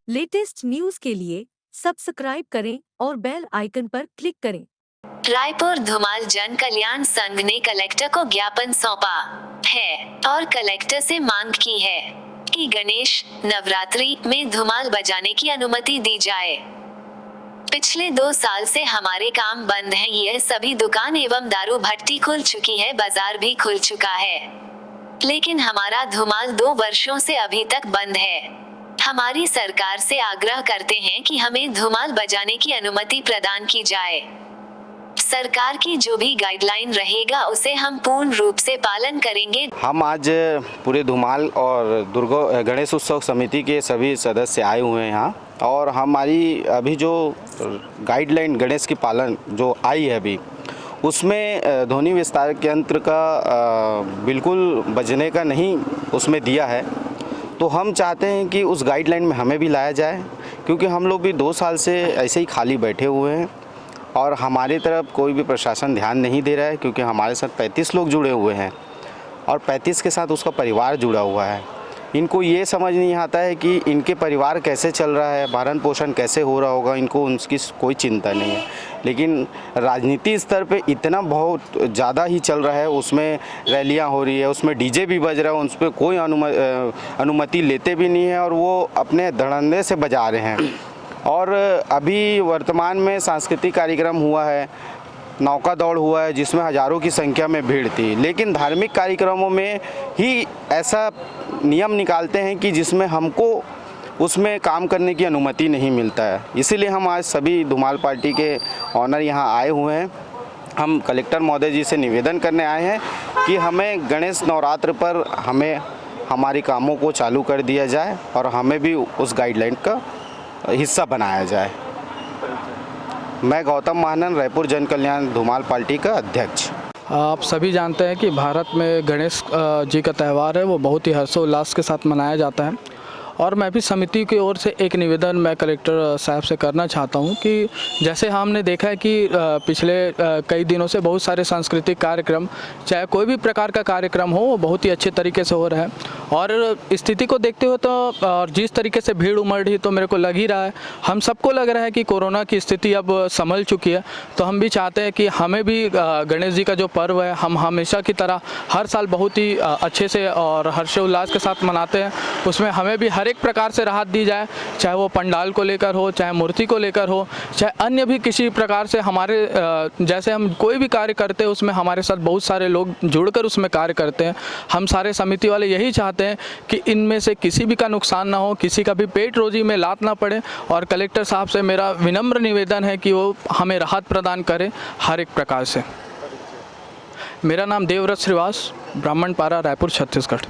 Latest news के लिए subscribe करें और बेल आइकन पर क्लिक करें। रायपुर धुमाल जन कल्याण संघ ने कलेक्टर को ज्ञापन सौंपा है और कलेक्टर से मांग की है कि गणेश नवरात्रि में धुमाल बजाने की अनुमति दी जाए। पिछले 2 साल से हमारे काम बंद हैं। यह सभी दुकान एवं दारू भट्टी खुल चुकी है, बाजार भी खुल चुका है, लेकिन हमारा धुमाल 2 वर्षों से अभी तक बंद है। हमारी सरकार से आग्रह करते हैं कि हमें धुमाल बजाने की अनुमति प्रदान की जाए। सरकार की जो भी गाइडलाइन रहेगा उसे हम पूर्ण रूप से पालन करेंगे। हम आज पूरे धुमाल और गणेश उत्सव समिति के सभी सदस्य आए हुए हैं यहाँ, और हमारी अभी जो गाइडलाइन गणेश की पालन जो आई है अभी, उसमें ध्वनि विस्तारक यंत्र का बिल्कुल बजने का नहीं उसमें दिया है। तो हम चाहते हैं कि उस गाइडलाइन में हमें भी लाया जाए, क्योंकि हम लोग भी 2 साल से ऐसे ही खाली बैठे हुए हैं और हमारी तरफ कोई भी प्रशासन ध्यान नहीं दे रहा है, क्योंकि हमारे साथ 35 लोग जुड़े हुए हैं और 35 के साथ उसका परिवार जुड़ा हुआ है। इनको ये समझ नहीं आता है कि इनके परिवार कैसे चल रहा है, भरण पोषण कैसे हो रहा होगा, इनको उनकी कोई चिंता नहीं है। लेकिन राजनीति स्तर पे इतना बहुत ज़्यादा ही चल रहा है, उसमें रैलियां हो रही है, उसमें डीजे भी बज रहा है, उस पर कोई अनुमति लेते भी नहीं है और वो अपने धड़ल्ले से बजा रहे हैं। और अभी वर्तमान में सांस्कृतिक कार्यक्रम हुआ है, नौका दौड़ हुआ है, जिसमें हज़ारों की संख्या में भीड़ थी, लेकिन धार्मिक कार्यक्रमों में ही ऐसा नियम निकालते हैं कि जिसमें हमको उसमें काम करने की अनुमति नहीं मिलता है। इसीलिए हम आज सभी धुमाल पार्टी के ऑनर यहाँ आए हुए हैं। हम कलेक्टर महोदय जी से निवेदन करने आए हैं कि हमें गणेश नवरात्र पर हमें हमारे कामों को चालू कर दिया जाए और हमें भी उस गाइडलाइन का हिस्सा बनाया जाए। मैं गौतम महानन, रायपुर जन कल्याण धुमाल पार्टी का अध्यक्ष। आप सभी जानते हैं कि भारत में गणेश जी का त्यौहार है, वो बहुत ही हर्षोल्लास के साथ मनाया जाता है। और मैं भी समिति की ओर से एक निवेदन मैं कलेक्टर साहब से करना चाहता हूं कि जैसे हमने देखा है कि पिछले कई दिनों से बहुत सारे सांस्कृतिक कार्यक्रम, चाहे कोई भी प्रकार का कार्यक्रम हो, वो बहुत ही अच्छे तरीके से हो रहा है। और स्थिति को देखते हुए तो और जिस तरीके से भीड़ उमड़ रही, तो मेरे को लग ही रहा है, हम सबको लग रहा है कि कोरोना की स्थिति अब संभल चुकी है। तो हम भी चाहते हैं कि हमें भी गणेश जी का जो पर्व है, हम हमेशा की तरह हर साल बहुत ही अच्छे से और हर्षोल्लास के साथ मनाते हैं। उसमें हमें भी हर एक प्रकार से राहत दी जाए, चाहे वो पंडाल को लेकर हो, चाहे मूर्ति को लेकर हो, चाहे अन्य भी किसी प्रकार से हमारे जैसे हम कोई भी कार्य करते हैं उसमें हमारे साथ बहुत सारे लोग जुड़कर उसमें कार्य करते हैं। हम सारे समिति वाले यही चाहते हैं कि इनमें से किसी भी का नुकसान ना हो, किसी का भी पेट रोजी में लात ना पड़े। और कलेक्टर साहब से मेरा विनम्र निवेदन है कि वो हमें राहत प्रदान करें हर एक प्रकार से। मेरा नाम देवव्रत श्रीवास, ब्राह्मणपारा, रायपुर, छत्तीसगढ़।